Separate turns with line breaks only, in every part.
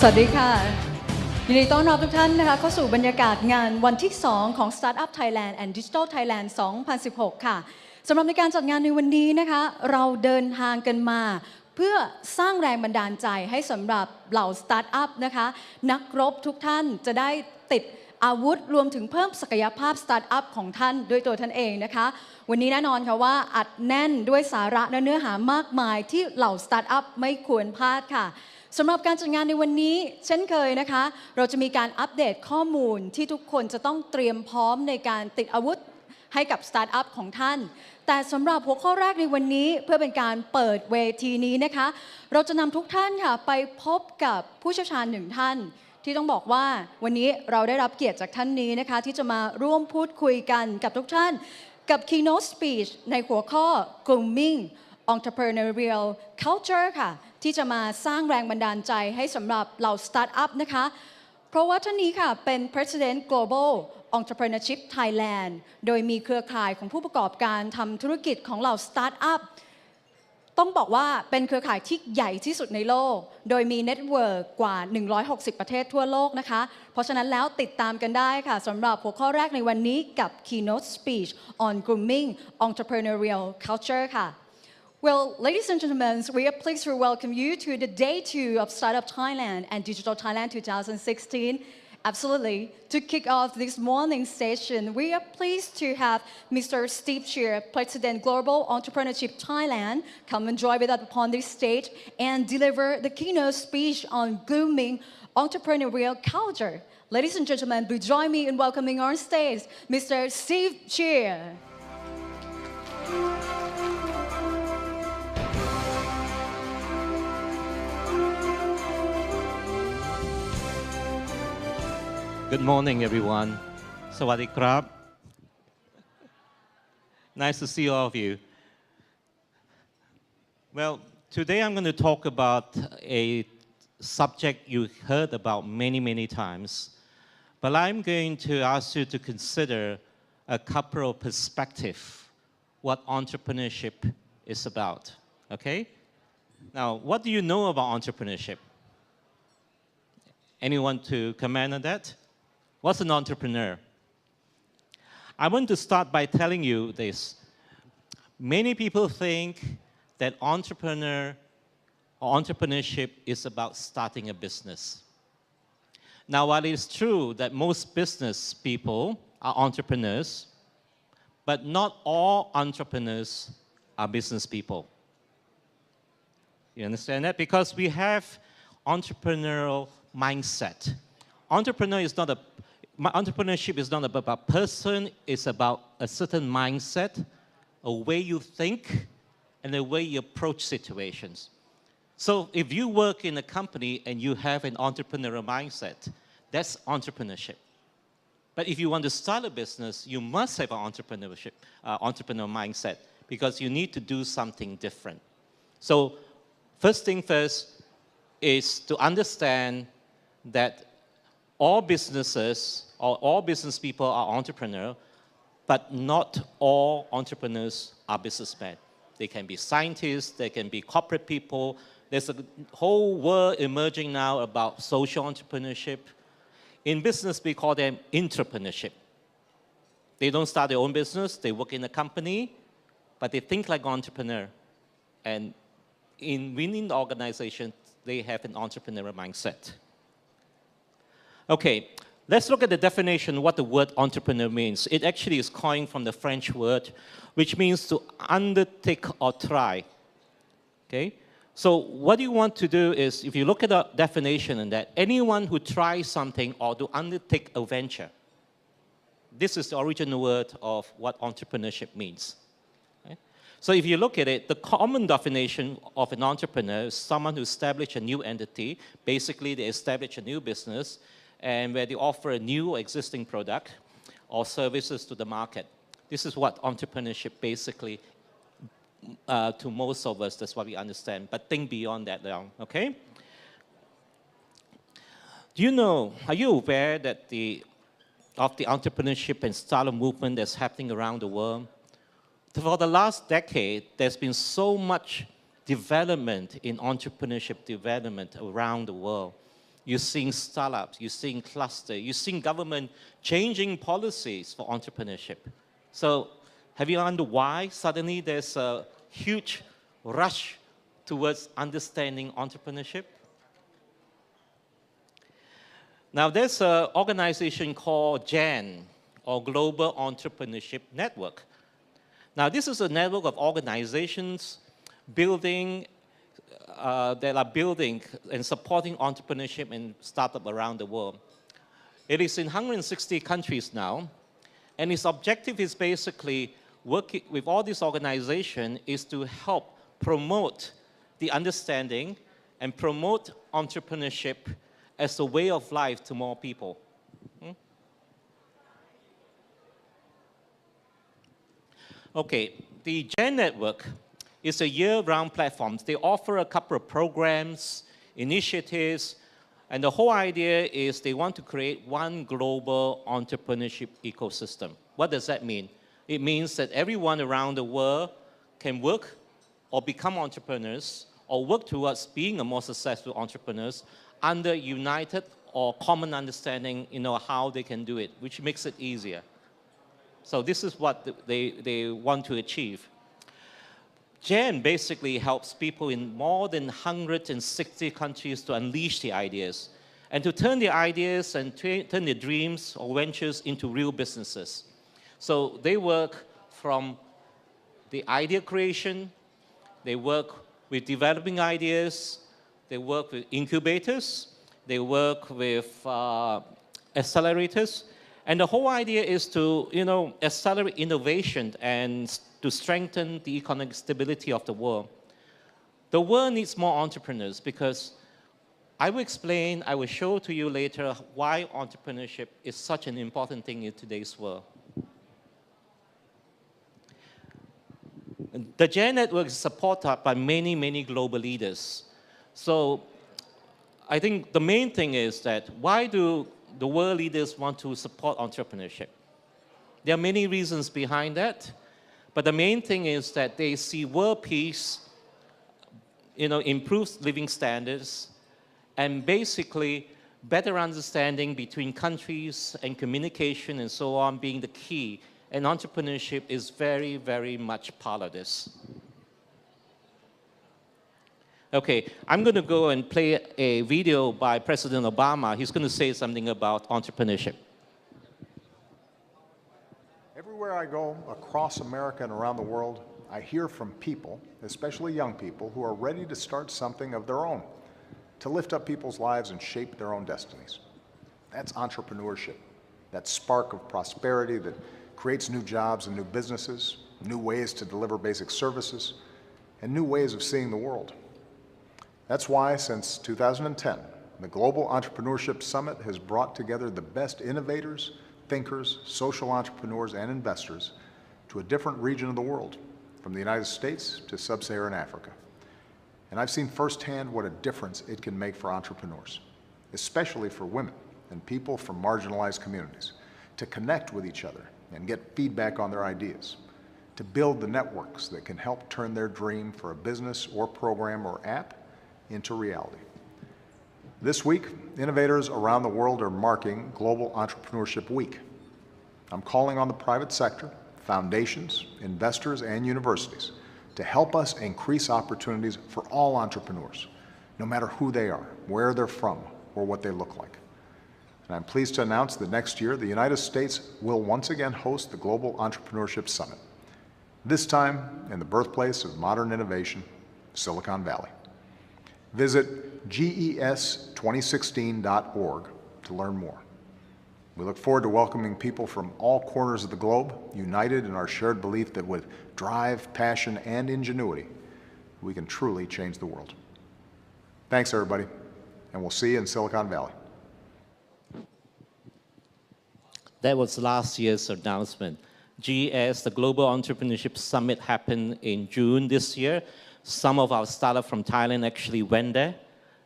สวัสดีค่ะยินดีต้อนรับทุกท่านนะคะเข้าสู่บรรยากาศงานวันที่ 2 ของ Startup Thailand and Digital Thailand 2016 ค่ะสำหรับในการจัดงานในวันนี้นะคะเราเดินทางกันมาเพื่อสร้างแรงบันดาลใจให้สำหรับเหล่าสตาร์ทอัพนะคะนักรบทุกท่านจะได้ติดอาวุธรวมถึงเพิ่มศักยภาพสตาร์ทอัพของท่านด้วยตัวท่านเองนะคะวันนี้แน่นอนค่ะว่าอัดแน่นด้วยสาระและเนื้อหามากมายที่เหล่าสตาร์ทอัพไม่ควรพลาดค่ะสำหรับการจัดงานในวันนี้เช่นเคยนะคะเราจะมีการอัปเดตข้อมูลที่ทุกคนจะต้องเตรียมพร้อมในการติดอาวุธให้กับสตาร์ทอัพของท่านแต่สำหรับหัวข้อแรกในวันนี้เพื่อเป็นการเปิดเวทีนี้นะคะเราจะนำทุกท่านค่ะไปพบกับผู้เชี่ยวชาญหนึ่งท่านที่ต้องบอกว่าวันนี้เราได้รับเกียรติจากท่านนี้นะคะที่จะมาร่วมพูดคุยกันกับทุกท่านกับ Keynote Speech ในหัวข้อ Grooming Entrepreneurial Culture ค่ะที่จะมาสร้างแรงบันดาลใจให้สำหรับเหล่าสตาร์ทอัพนะคะเพราะว่าท่านนี้ค่ะเป็น President Global Entrepreneurship Thailand โดยมีเครือข่ายของผู้ประกอบการทำธุรกิจของเหล่าสตาร์ทอัพต้องบอกว่าเป็นเครือข่ายที่ใหญ่ที่สุดในโลกโดยมีเน็ตเวิร์กกว่า160ประเทศทั่วโลกนะคะเพราะฉะนั้นแล้วติดตามกันได้ค่ะสำหรับหัวข้อแรกในวันนี้กับ Keynote Speech on Grooming Entrepreneurial Culture ค่ะ Well, ladies and gentlemen, we are pleased to welcome you to the Day 2 of Startup Thailand and Digital Thailand 2016. Absolutely. To kick off this morning's session, we are pleased to have Mr. Steve Cheer, President Global Entrepreneurship Thailand, come and join with us upon this stage and deliver the keynote speech on grooming entrepreneurial culture. Ladies and gentlemen, please join me in welcoming on stage Mr. Steve Cheer.
Good morning, everyone. Sawadee krab. Nice to see all of you. Well, today I'm going to talk about a subject you heard about many times, but I'm going to ask you to consider a couple of perspectives what entrepreneurship is about, okay? Now, what do you know about entrepreneurship? Anyone to comment on that? What's an entrepreneur? I want to start by telling you this. Many people think that entrepreneurship is about starting a business. Now, while it is true that most business people are entrepreneurs, but not all entrepreneurs are business people. You understand that? Because we have entrepreneurial mindset. Entrepreneurship is not about a person, it's about a certain mindset, a way you think, and a way you approach situations. So if you work in a company and you have an entrepreneurial mindset, that's entrepreneurship. But if you want to start a business, you must have an entrepreneurial mindset because you need to do something different. So first thing first is to understand that all businesses or all business people are entrepreneurs, but not all entrepreneurs are businessmen. They can be scientists, they can be corporate people. There's a whole world emerging now about social entrepreneurship. In business, we call them entrepreneurship. They don't start their own business, they work in a company, but they think like an entrepreneur. And within the organization, they have an entrepreneurial mindset. Okay, let's look at the definition, what the word entrepreneur means. It actually is coined from the French word, which means to undertake or try. Okay, so what you want to do is, if you look at the definition in that, anyone who tries something or to undertake a venture, this is the original word of what entrepreneurship means. Okay? So if you look at it, the common definition of an entrepreneur is someone who establishes a new entity. Basically, they establish a new business, and where they offer a new or existing product or services to the market. This is what entrepreneurship basically, to most of us, that's what we understand. But think beyond that now, okay? Are you aware that of the entrepreneurship and startup movement that's happening around the world? For the last decade, there's been so much development in entrepreneurship development around the world. You're seeing startups, you're seeing cluster, you're seeing government changing policies for entrepreneurship. So have you wondered why suddenly there's a huge rush towards understanding entrepreneurship? Now there's an organization called JULENE, or Global Entrepreneurship Network. Now this is a network of organizations that are building and supporting entrepreneurship and startup around the world. It is in 160 countries now, and its objective is basically working with all these organizations is to help promote the understanding and promote entrepreneurship as a way of life to more people. Okay, the JULENE network is a year-round platform. They offer a couple of programs, initiatives, and the whole idea is they want to create one global entrepreneurship ecosystem. What does that mean? It means that everyone around the world can work or become entrepreneurs or work towards being a more successful entrepreneurs under united or common understanding, how they can do it, which makes it easier. So this is what they want to achieve. JULENE basically helps people in more than 160 countries to unleash their ideas and to turn their ideas and turn their dreams or ventures into real businesses. So they work from the idea creation, they work with developing ideas, they work with incubators, they work with accelerators, and the whole idea is to, accelerate innovation and to strengthen the economic stability of the world. The world needs more entrepreneurs because I will show to you later why entrepreneurship is such an important thing in today's world. The JULENE network is supported by many, many global leaders. So I think the main thing is that why do the world leaders want to support entrepreneurship? There are many reasons behind that. But the main thing is that they see world peace, improves living standards, and basically better understanding between countries and communication and so on being the key. And entrepreneurship is very, very much part of this. Okay, I'm going to go and play a video by President Obama. He's going to say something about entrepreneurship.
Everywhere I go across America and around the world, I hear from people, especially young people, who are ready to start something of their own, to lift up people's lives and shape their own destinies. That's entrepreneurship, that spark of prosperity that creates new jobs and new businesses, new ways to deliver basic services, and new ways of seeing the world. That's why, since 2010, the Global Entrepreneurship Summit has brought together the best innovators, thinkers, social entrepreneurs, and investors to a different region of the world, from the United States to sub-Saharan Africa. And I've seen firsthand what a difference it can make for entrepreneurs, especially for women and people from marginalized communities, to connect with each other and get feedback on their ideas, to build the networks that can help turn their dream for a business or program or app into reality. This week, innovators around the world are marking Global Entrepreneurship Week. I'm calling on the private sector, foundations, investors, and universities to help us increase opportunities for all entrepreneurs, no matter who they are, where they're from, or what they look like. And I'm pleased to announce that next year, the United States will once again host the Global Entrepreneurship Summit, this time in the birthplace of modern innovation, Silicon Valley. Visit GES2016.org to learn more. We look forward to welcoming people from all corners of the globe, united in our shared belief that with drive, passion, and ingenuity, we can truly change the world. Thanks, everybody, and we'll see you in Silicon Valley.
That was last year's announcement. GES, the Global Entrepreneurship Summit, happened in June this year. Some of our startups from Thailand actually went there.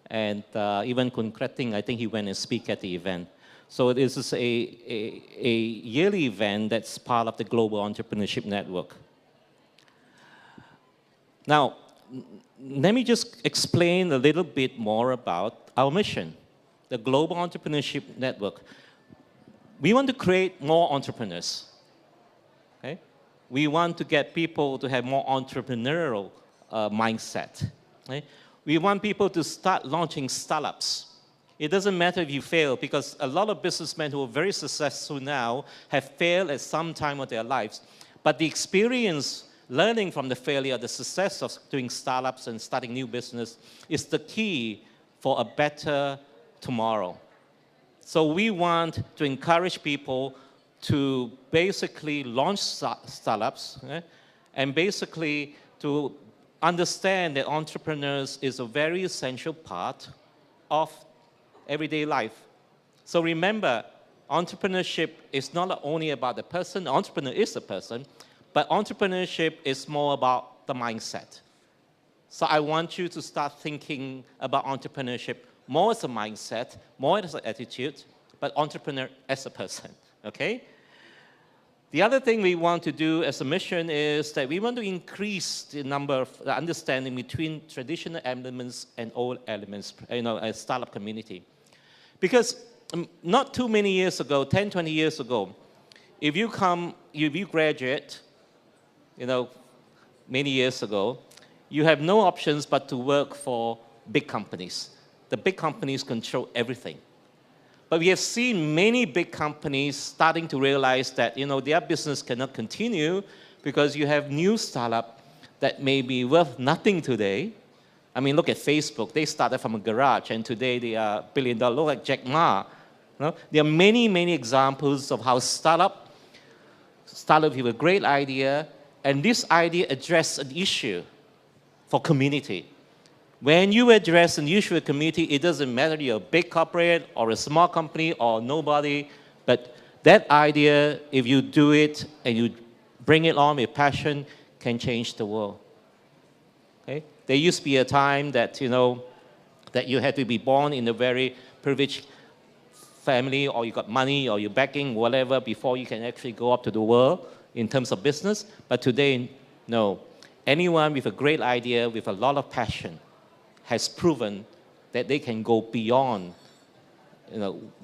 And even Kun Krating, I think he went and speak at the event. So this is a yearly event that's part of the Global Entrepreneurship Network. Now, let me just explain a little bit more about our mission. the Global Entrepreneurship Network, we want to create more entrepreneurs. Okay? We want to get people to have more entrepreneurial mindset. Okay? We want people to start launching startups. It doesn't matter if you fail, because a lot of businessmen who are very successful now have failed at some time of their lives. But the experience, learning from the failure, the success of doing startups and starting new business is the key for a better tomorrow. So we want to encourage people to basically launch startups, and basically to understand that entrepreneurs is a very essential part of everyday life. So remember, entrepreneurship is not only about the person. The entrepreneur is the person, but entrepreneurship is more about the mindset. So I want you to start thinking about entrepreneurship more as a mindset, more as an attitude, but entrepreneur as a person, okay? The other thing we want to do as a mission is that we want to increase the number of the understanding between traditional elements and old elements, a startup community. Because not too many years ago, 10, 20 years ago, if you graduate, many years ago, you have no options but to work for big companies. The big companies control everything. But we have seen many big companies starting to realize that, their business cannot continue because you have new startup that may be worth nothing today. I mean, look at Facebook. They started from a garage, and today they are $1 billion. Look like Jack Ma. There are many, many examples of how startup with a great idea, and this idea addressed an issue for community. When you address an issue of community, it doesn't matter you're a big corporate or a small company or nobody, but that idea, if you do it and you bring it on with passion, can change the world. Okay? There used to be a time that, that you had to be born in a very privileged family, or you got money, or you're backing, whatever, before you can actually go up to the world in terms of business. But today, no. Anyone with a great idea, with a lot of passion, has proven that they can go beyond,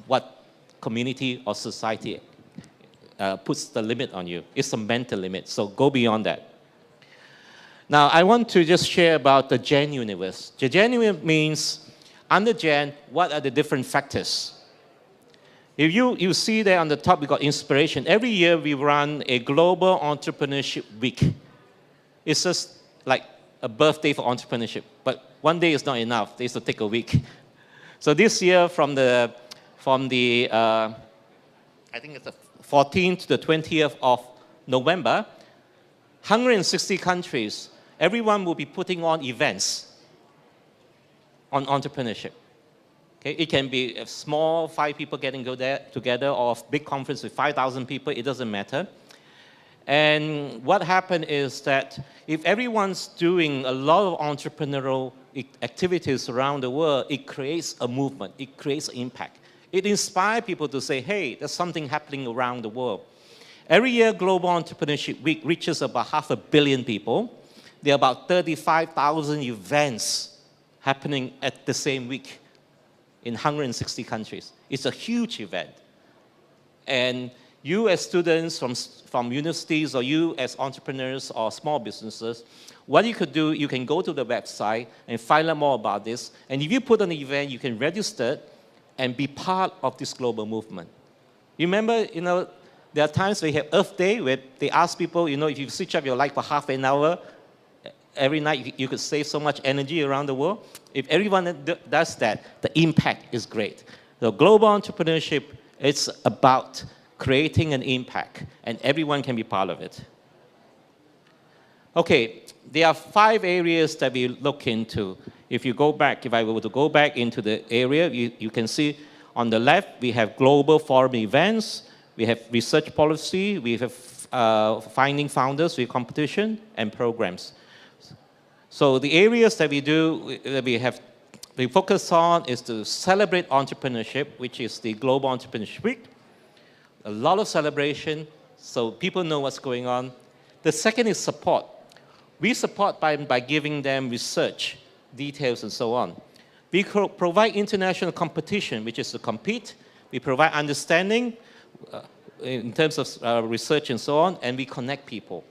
what community or society puts the limit on you. It's a mental limit, so go beyond that. Now, I want to just share about the Gen universe. The Gen universe means, under Gen, what are the different factors? If you see there on the top, we got inspiration. Every year we run a global entrepreneurship week. It's just like a birthday for entrepreneurship, but one day is not enough. They used to take a week. So this year, from the I think it's the 14th to the 20th of November, 160 countries, everyone will be putting on events on entrepreneurship. Okay? It can be a small 5 people getting together, or a big conference with 5,000 people, it doesn't matter. And what happened is that if everyone's doing a lot of entrepreneurial activities around the world, it creates a movement, it creates impact. It inspires people to say, hey, there's something happening around the world. Every year, Global Entrepreneurship Week reaches about 500 million people. There are about 35,000 events happening at the same week in 160 countries. It's a huge event. And you as students from universities, or you as entrepreneurs or small businesses, what you could do, you can go to the website and find out more about this. And if you put on an event, you can register and be part of this global movement. You remember, there are times we have Earth Day where they ask people, if you switch up your light for half an hour, every night you could save so much energy around the world. If everyone does that, the impact is great. The global entrepreneurship, it's about creating an impact, and everyone can be part of it. Okay, there are 5 areas that we look into. If I were to go back into the area, you can see on the left, we have global forum events, we have research policy, we have finding founders with competition, and programs. So the areas that we focus on is to celebrate entrepreneurship, which is the Global Entrepreneurship Week. A lot of celebration, so people know what's going on. The second is support. We support by giving them research, details, and so on. We provide international competition, which is to compete. We provide understanding in terms of research and so on, and we connect people.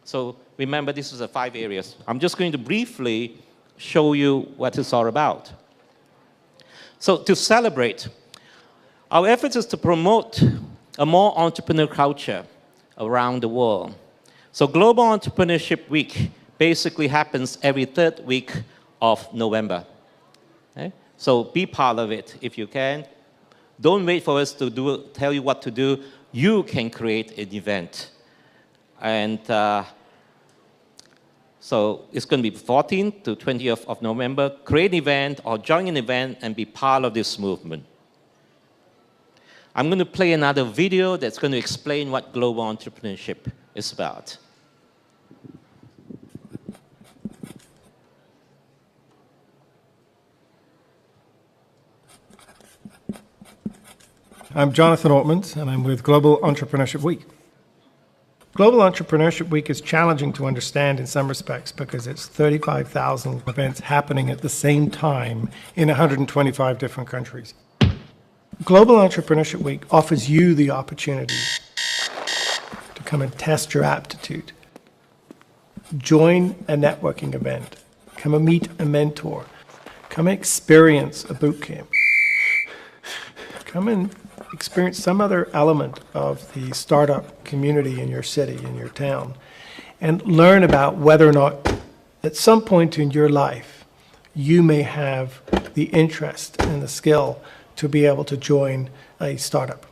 So remember, this is the 5 areas. I'm just going to briefly show you what it's all about. So to celebrate, our efforts is to promote a more entrepreneurial culture around the world. So Global Entrepreneurship Week basically happens every 3rd week of November. Okay? So be part of it if you can. Don't wait for us to tell you what to do. You can create an event. And so it's going to be 14th to 20th of November. Create an event or join an event and be part of this movement. I'm going to play another video that's going to explain what global entrepreneurship is about.
I'm Jonathan Ortmans, and I'm with Global Entrepreneurship Week. Global Entrepreneurship Week is challenging to understand in some respects because it's 35,000 events happening at the same time in 125 different countries. Global Entrepreneurship Week offers you the opportunity to come and test your aptitude, join a networking event, come and meet a mentor, come and experience a boot camp, come and experience some other element of the startup community in your city, in your town, and learn about whether or not at some point in your life you may have the interest and the skill to be able to join a startup.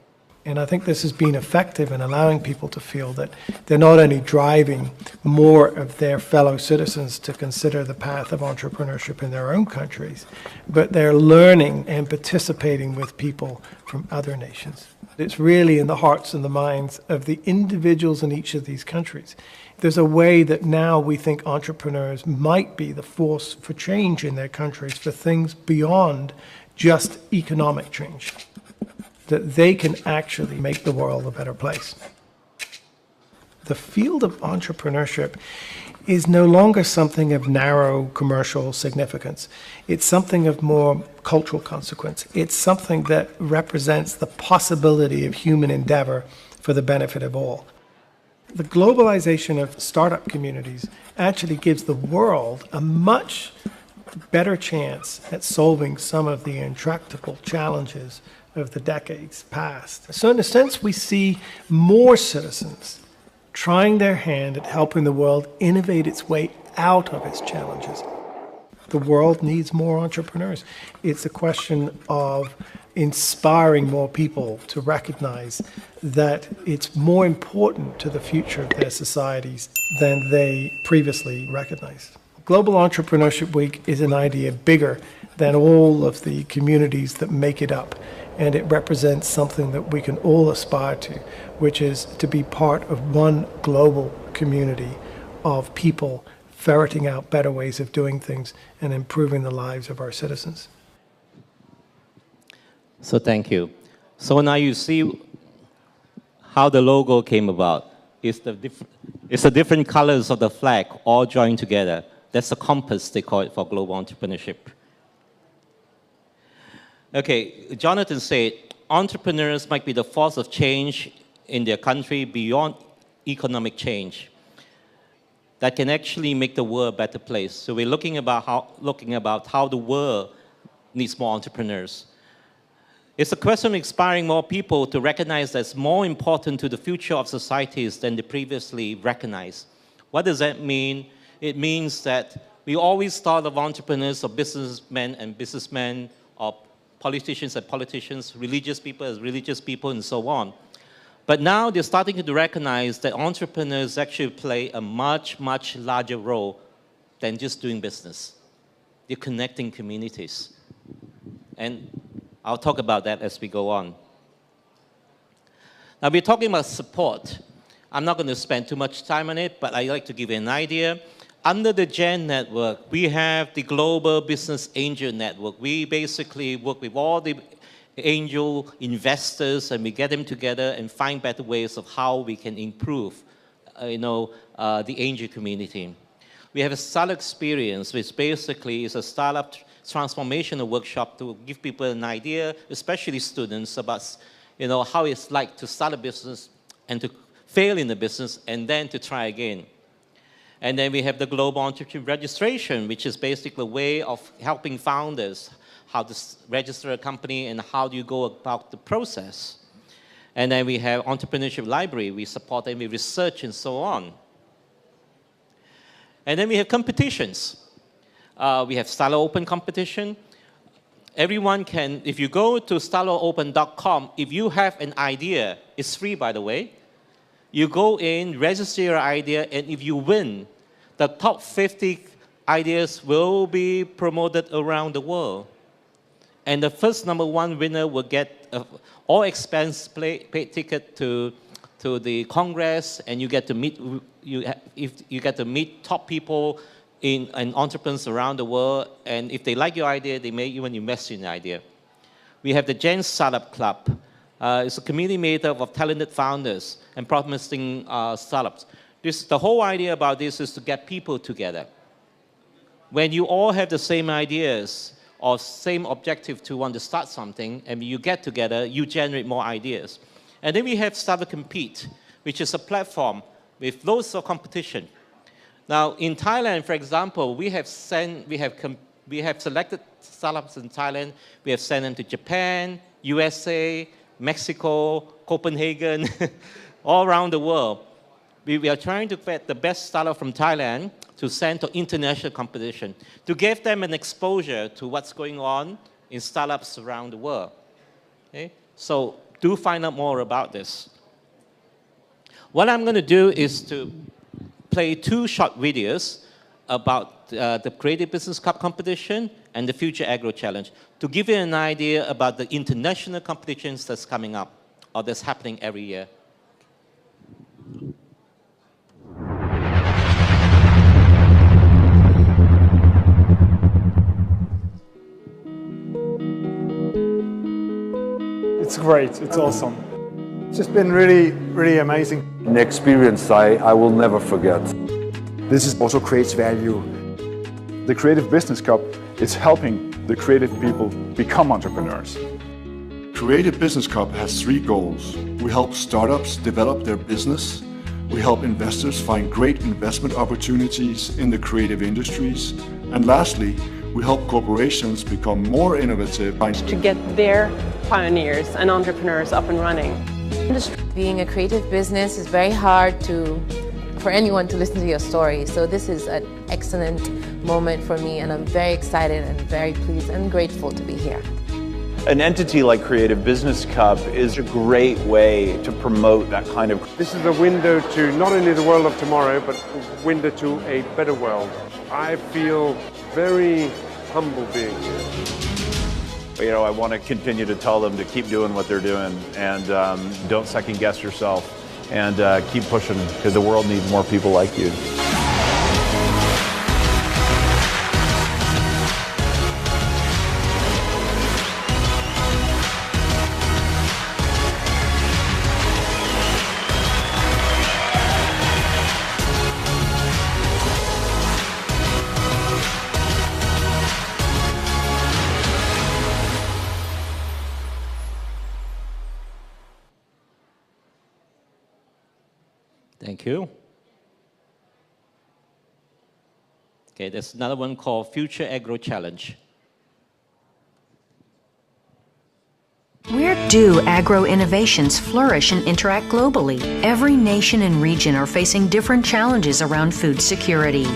And I think this has been effective in allowing people to feel that they're not only driving more of their fellow citizens to consider the path of entrepreneurship in their own countries, but they're learning and participating with people from other nations. It's really in the hearts and the minds of the individuals in each of these countries. There's a way that now we think entrepreneurs might be the force for change in their countries for things beyond just economic change, that they can actually make the world a better place. The field of entrepreneurship is no longer something of narrow commercial significance. It's something of more cultural consequence. It's something that represents the possibility of human endeavor for the benefit of all. The globalization of startup communities actually gives the world a much better chance at solving some of the intractable challenges of the decades past. So in a sense, we see more citizens trying their hand at helping the world innovate its way out of its challenges. The world needs more entrepreneurs. It's a question of inspiring more people to recognize that it's more important to the future of their societies than they previously recognized. Global Entrepreneurship Week is an idea bigger than all of the communities that make it up, and it represents something that we can all aspire to, which is to be part of one global community of people ferreting out better ways of doing things and improving the lives of our citizens.
So thank you. So now you see how the logo came about. It's the different colors of the flag all joined together. That's the compass, they call it, for global entrepreneurship. Okay, Jonathan said, entrepreneurs might be the force of change in their country beyond economic change that can actually make the world a better place. So we're looking about how the world needs more entrepreneurs. It's a question of inspiring more people to recognize that's more important to the future of societies than they previously recognized. What does that mean? It means that we always thought of entrepreneurs or businessmen and businessmen, or politicians and politicians, religious people as religious people, and so on. But now they're starting to recognize that entrepreneurs actually play a much, much larger role than just doing business. They're connecting communities. And I'll talk about that as we go on. Now we're talking about support. I'm not going to spend too much time on it, but I'd like to give you an idea. Under the GEN network, we have the Global Business Angel Network. We basically work with all the angel investors, and we get them together and find better ways of how we can improve, the angel community. We have a startup experience, which basically is a startup transformational workshop to give people an idea, especially students, about how it's like to start a business and to fail in the business and then to try again. And then we have the Global Entrepreneurship Registration, which is basically a way of helping founders how to register a company and how do you go about the process. And then we have Entrepreneurship Library. We support them with research and so on. And then we have competitions. We have Startup Open competition. Everyone can, if you go to startupopen.com, if you have an idea, it's free by the way, you go in, register your idea, and if you win, the top 50 ideas will be promoted around the world. And the first #1 winner will get all expense paid ticket to the Congress, and you get to meet you get to meet top people and entrepreneurs around the world. And if they like your idea, they may even invest in the idea. We have the Gen Startup Club. It's a community made up of talented founders and promising startups. The whole idea about this is to get people together. When you all have the same ideas or same objective to want to start something, and you get together, you generate more ideas. And then we have Startup Compete, which is a platform with loads of competition. Now, in Thailand, for example, we have selected startups in Thailand. We have sent them to Japan, USA, Mexico, Copenhagen, all around the world. We are trying to get the best startup from Thailand to send to international competition, to give them an exposure to what's going on in startups around the world. Okay? So do find out more about this. What I'm going to do is to play 2 short videos about the Creative Business Cup competition and the Future Agro Challenge to give you an idea about the international competitions that's coming up or that's happening every year.
It's great, it's awesome. It's just been really, really amazing.
An experience I will never forget.
This also creates value.
The Creative Business Cup is helping the creative people become entrepreneurs.
Creative Business Cup has 3 goals. We help startups develop their business. We help investors find great investment opportunities in the creative industries. And lastly, we help corporations become more innovative.
To get their pioneers and entrepreneurs up and running.
Being a creative business is very hard for anyone to listen to your story. So this is an excellent moment for me, and I'm very excited and very pleased and grateful to be here.
An entity like Creative Business Cup is a great way to promote that kind of...
This is a window to not only the world of tomorrow, but a window to a better world. I feel very humble being here.
I want to continue to tell them to keep doing what they're doing and don't second guess yourself and keep pushing because the world needs more people like you.
Thank you. Okay, there's another one called Future Agro Challenge.
Where do agro-innovations flourish and interact globally? Every nation and region are facing different challenges around food security.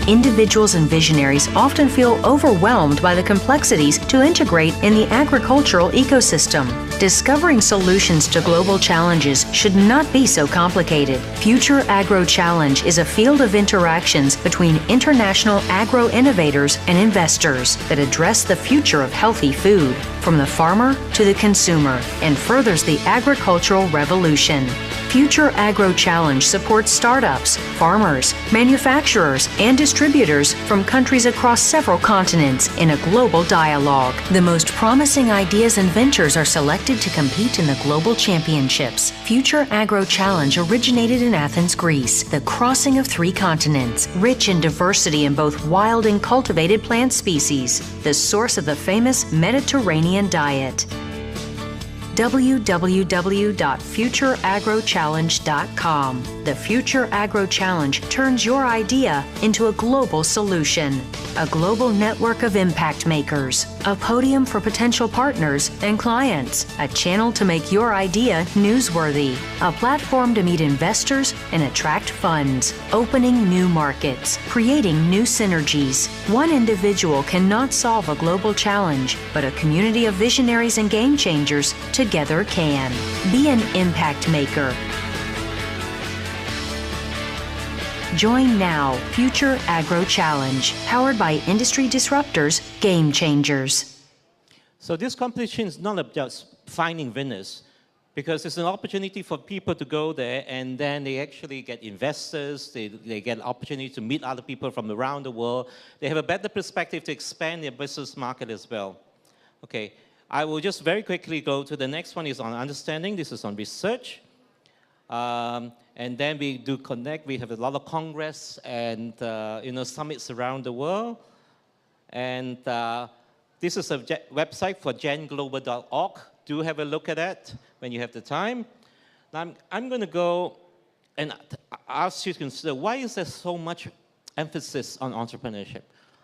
Individuals and visionaries often feel overwhelmed by the complexities to integrate in the agricultural ecosystem. Discovering solutions to global challenges should not be so complicated. Future Agro Challenge is a field of interactions between international agro-innovators and investors that address the future of healthy food, from the farmer to the consumer, and furthers the agricultural revolution. Future Agro Challenge supports startups, farmers, manufacturers, and distributors from countries across several continents in a global dialogue. The most promising ideas and ventures are selected to compete in the global championships. Future Agro Challenge originated in Athens, Greece, the crossing of 3 continents, rich in diversity in both wild and cultivated plant species, the source of the famous Mediterranean diet. www.futureagrochallenge.com. The Future Agro Challenge turns your idea into a global solution, a global network of impact makers, a podium for potential partners and clients, a channel to make your idea newsworthy, a platform to meet investors and attract funds, opening new markets, creating new synergies. One individual cannot solve a global challenge, but a community of visionaries and game changers together can. Be an impact maker. Join now, Future Agro Challenge, powered by industry disruptors, game changers.
So this competition is not just finding winners, because it's an opportunity for people to go there and then they actually get investors, they get an opportunity to meet other people from around the world. They have a better perspective to expand their business market as well. Okay, I will just very quickly go to the next one is on understanding. This is on research. And then we do connect. We have a lot of congress and summits around the world. And this is a website for genglobal.org. Do have a look at that when you have the time. Now I'm going to go and ask you to consider, why is there so much emphasis on entrepreneurship?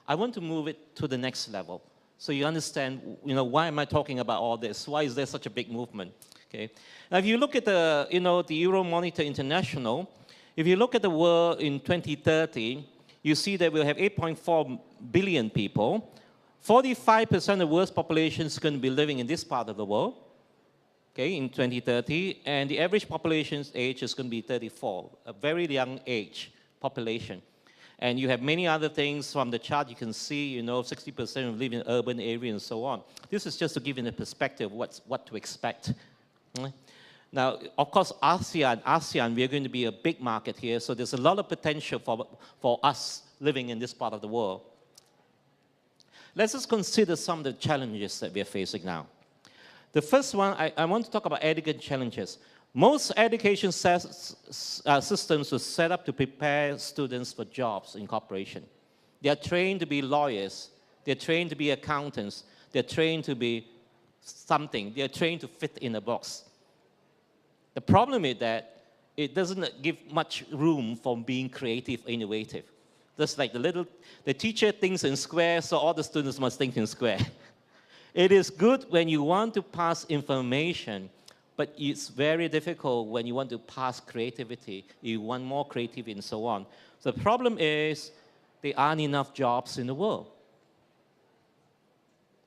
I want to move it to the next level. So you understand, why am I talking about all this? Why is there such a big movement? Okay. Now, if you look at the, the Euromonitor International, if you look at the world in 2030, you see that we'll have 8.4 billion people. 45% of the world's population is going to be living in this part of the world, okay, in 2030, and the average population's age is going to be 34, a very young age population. And you have many other things from the chart you can see, 60% live in urban area and so on. This is just to give you a perspective of what to expect. Now, of course, ASEAN, we are going to be a big market here, so there's a lot of potential for us living in this part of the world. Let's just consider some of the challenges that we are facing now. The first one, I want to talk about education challenges. Most education systems were set up to prepare students for jobs in corporation. They are trained to be lawyers. They're trained to be accountants. They're trained to be something. They're trained to fit in a box. The problem is that it doesn't give much room for being creative, innovative. Just like the teacher thinks in square, so all the students must think in square. It is good when you want to pass information, but it's very difficult when you want to pass creativity. You want more creativity and so on. So the problem is there aren't enough jobs in the world.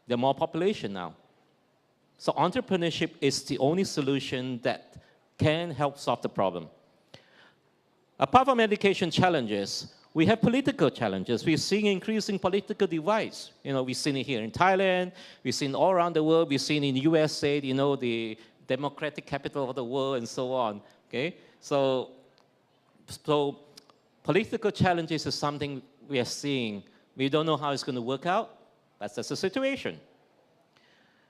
There are more population now. So entrepreneurship is the only solution that can help solve the problem. Apart from education challenges, we have political challenges. We're seeing increasing political divides. We've seen it here in Thailand. We've seen all around the world. We've seen in the USA, the democratic capital of the world and so on. Okay? So political challenges is something we are seeing. We don't know how it's going to work out, but that's the situation.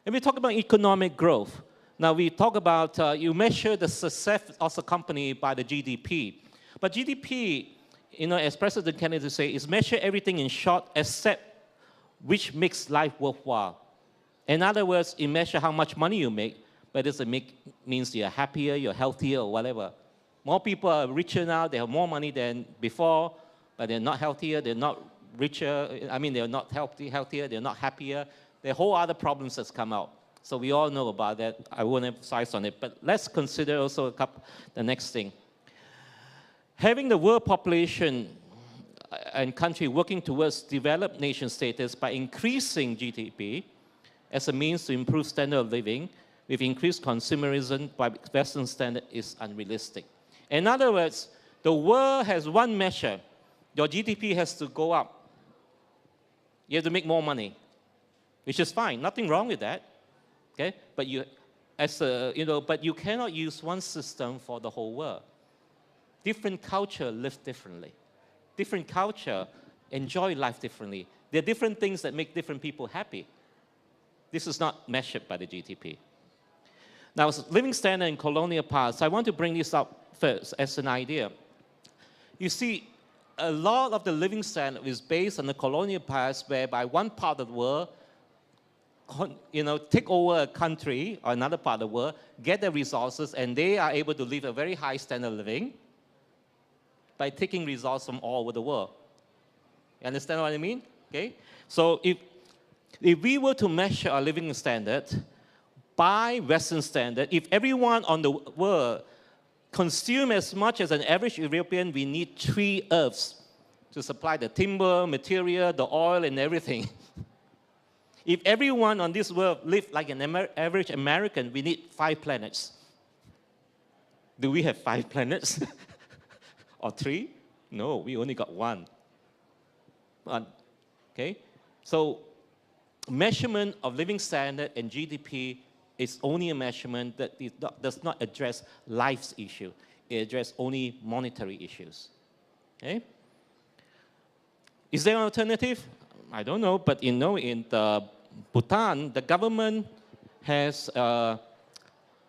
And we talk about economic growth. Now we talk about, you measure the success of a company by the GDP. But GDP, as President Kennedy say, is measure everything in short except which makes life worthwhile. In other words, it measures how much money you make, but it doesn't means you're happier, you're healthier, or whatever. More people are richer now, they have more money than before, but they're not healthier, they're not richer, they're not healthier, they're not happier. There are whole other problems that's come out. So we all know about that. I won't emphasize on it, but let's consider also the next thing. Having the world population and country working towards developed nation status by increasing GDP as a means to improve standard of living with increased consumerism by Western standard is unrealistic. In other words, the world has one measure. Your GDP has to go up. You have to make more money, which is fine. Nothing wrong with that. Okay? But but you cannot use one system for the whole world. Different culture live differently. Different culture enjoy life differently. There are different things that make different people happy. This is not measured by the GDP. Now, living standard in colonial past, I want to bring this up first as an idea. You see, a lot of the living standard is based on the colonial past, whereby one part of the world, take over a country or another part of the world, get the resources, and they are able to live a very high standard of living by taking resources from all over the world. You understand what I mean? Okay? So if we were to measure our living standard by Western standard, if everyone on the world consume as much as an average European, we need 3 Earths to supply the timber, material, the oil, and everything. If everyone on this world lived like an average American, we need 5 planets. Do we have 5 planets? Or 3? No, we only got 1. Okay? So measurement of living standard and GDP is only a measurement that does not address life's issue. It addresses only monetary issues. Okay? Is there an alternative? I don't know, but in Bhutan, the government has a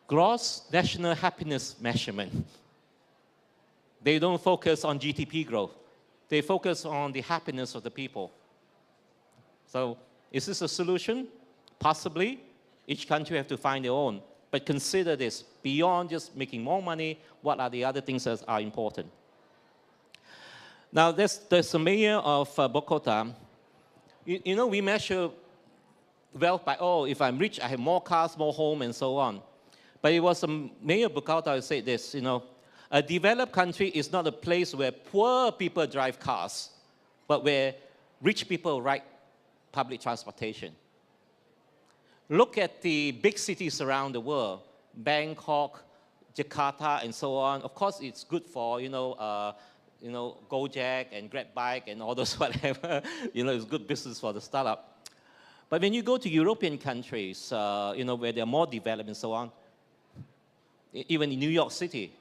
gross national happiness measurement. They don't focus on GDP growth. They focus on the happiness of the people. So is this a solution? Possibly. Each country has to find their own. But consider this. Beyond just making more money, what are the other things that are important? Now, there's a mayor of Bogota. We measure wealth by, if I'm rich, I have more cars, more home, and so on. But it was a mayor of Bogota who said this, a developed country is not a place where poor people drive cars, but where rich people ride public transportation. Look at the big cities around the world, Bangkok, Jakarta, and so on. Of course, it's good for, Gojek and Grab Bike and all those whatever. It's good business for the startup. But when you go to European countries, where they're more developed and so on, even in New York City,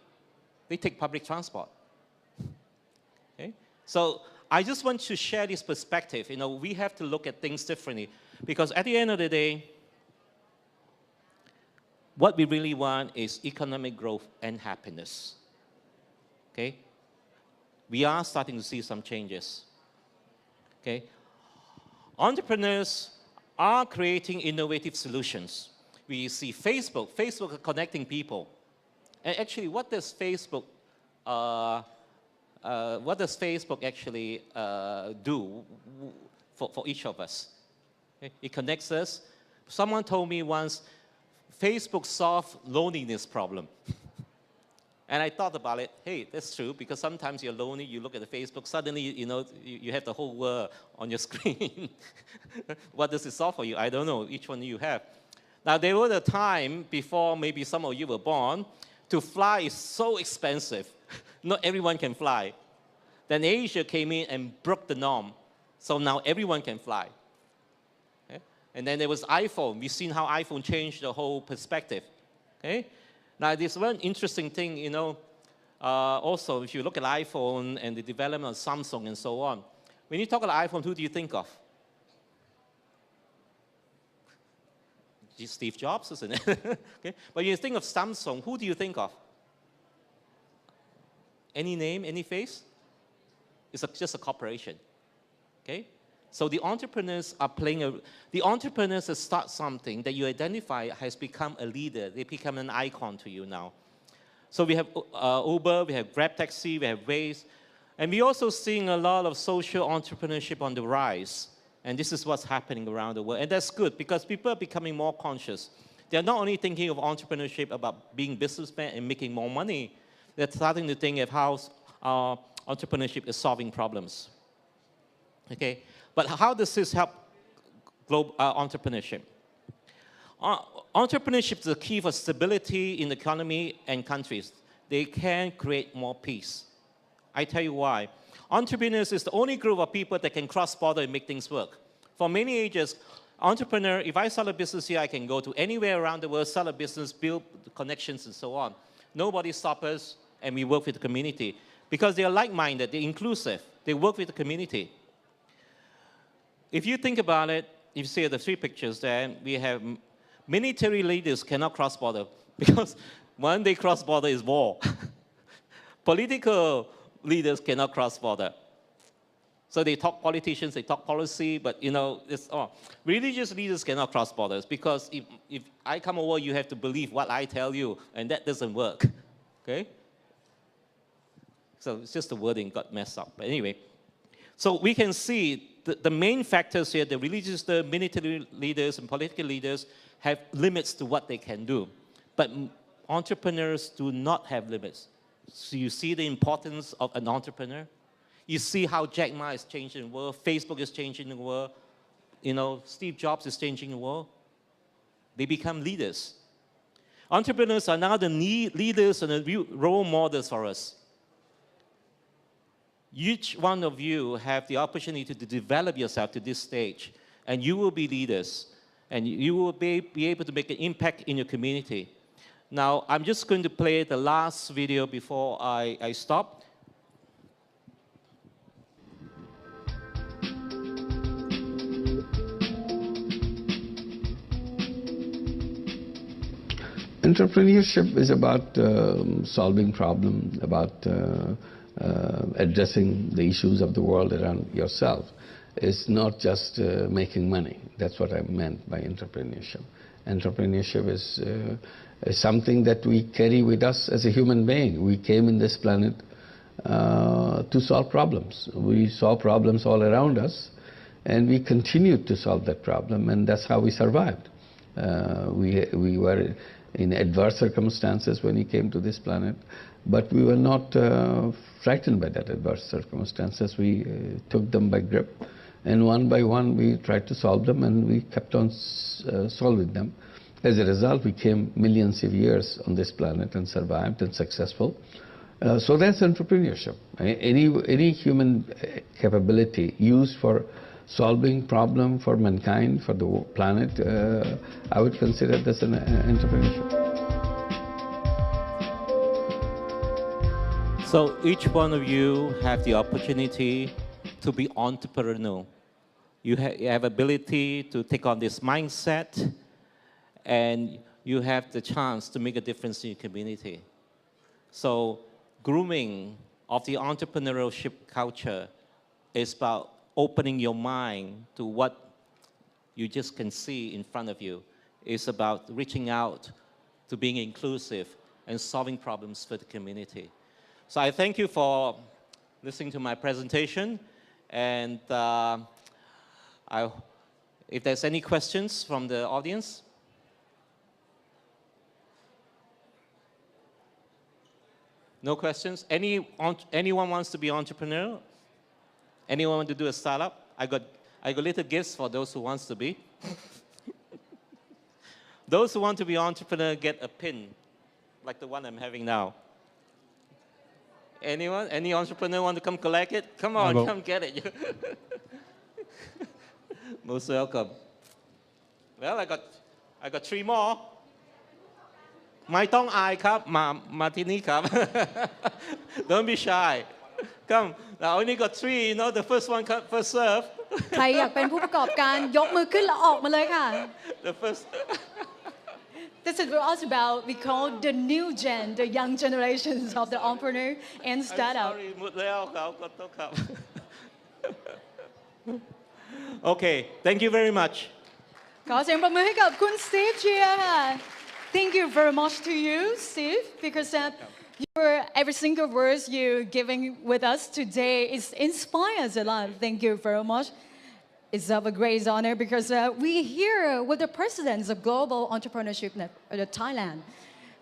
they take public transport. Okay? So I just want to share this perspective. We have to look at things differently. Because at the end of the day, what we really want is economic growth and happiness. Okay? We are starting to see some changes. Okay? Entrepreneurs are creating innovative solutions. We see Facebook is connecting people. And actually, what does Facebook actually do for each of us? Okay? It connects us. Someone told me once, Facebook solved loneliness problem. And I thought about it. Hey, that's true, because sometimes you're lonely, you look at the Facebook, suddenly, you have the whole world on your screen. What does it solve for you? I don't know, each one you have. Now, there was a time before maybe some of you were born, to fly is so expensive. Not everyone can fly. Then Asia came in and broke the norm. So now everyone can fly. Okay? And then there was iPhone. We've seen how iPhone changed the whole perspective. Okay? Now, this one interesting thing, also, if you look at iPhone and the development of Samsung and so on, when you talk about iPhone, who do you think of? Steve Jobs, isn't it? Okay? But when you think of Samsung, who do you think of? Any name, any face? It's just a corporation. Okay? So the entrepreneurs are the entrepreneurs that start something that you identify has become a leader. They become an icon to you now. So we have Uber, we have Grab Taxi, we have Waze. And we're also seeing a lot of social entrepreneurship on the rise. And this is what's happening around the world. And that's good, because people are becoming more conscious. They're not only thinking of entrepreneurship about being businessmen and making more money. They're starting to think of how entrepreneurship is solving problems. Okay? But how does this help global entrepreneurship? Entrepreneurship is the key for stability in the economy and countries. They can create more peace. I tell you why. Entrepreneurs is the only group of people that can cross border and make things work. For many ages, entrepreneur, if I start a business here, I can go to anywhere around the world, start a business, build connections and so on. Nobody stops us, and we work with the community. Because they are like-minded, they're inclusive, they work with the community. If you think about it, if you see the three pictures there, we have military leaders cannot cross border because when they cross border is war. Political leaders cannot cross border. So they talk politicians, they talk policy, but you know, religious leaders cannot cross borders because if I come over, you have to believe what I tell you, and that doesn't work, okay? So it's just the wording got messed up, but anyway. So we can see the main factors here, the religious, the military leaders and political leaders have limits to what they can do. But entrepreneurs do not have limits. So you see the importance of an entrepreneur? You see how Jack Ma is changing the world, Facebook is changing the world, you know, Steve Jobs is changing the world. They become leaders. Entrepreneurs are now the leaders and the role models for us. Each one of you have the opportunity to develop yourself to this stage, and you will be leaders, and you will be able to make an impact in your community. Now, I'm just going to play the last video before I stop.
Entrepreneurship is about solving problems, about addressing the issues of the world around yourself. It's not just making money. That's what I meant by entrepreneurship. Entrepreneurship is something that we carry with us as a human being. We came in this planet to solve problems. We saw problems all around us, and we continued to solve that problem, and that's how we survived. We were in adverse circumstances when we came to this planet, but we were not frightened by that adverse circumstances. We took them by grip, and one by one we tried to solve them, and we kept on solving them. As a result, we came millions of years on this planet and survived and successful. So that's entrepreneurship. Any human capability used for solving problem for mankind, for the planet, I would consider this an entrepreneurship.
So each one of you have the opportunity to be entrepreneurial. You have ability to take on this mindset, and you have the chance to make a difference in your community. So grooming of the entrepreneurship culture is about opening your mind to what you just can see in front of you. It's about reaching out to being inclusive and solving problems for the community. So I thank you for listening to my presentation, and if there's any questions from the audience. No questions? Anyone wants to be entrepreneur? Anyone want to do a startup? I got little gifts for those who wants to be. Those who want to be entrepreneur get a pin, like the one I'm having now. Anyone? Any entrepreneur want to come collect it? Come on, come get it. Most welcome. Well, I got 3 more. ไม่ต้องอายครับมาที่นี่ครับ Don't be shy. Come. I only got 3. You know, the first one first serve.
ใครอยากเป็นผู้ประกอบการยกมือขึ้นแล้วออกมาเลยค่ะ
The first.
This is also about we call the new gen, the young generations of the entrepreneur and startup.
I'm sorry, หมดแล้วครับขอโทษครับ Okay, thank you very much.
ขอเสียงปรบมือให้กับคุณ Steve เชียร์ค่ะ Thank you very much to you, Steve, because every single words you're giving with us today inspires a lot. Thank you very much. It's of a great honor because we're here with the presidents of Global Entrepreneurship Thailand.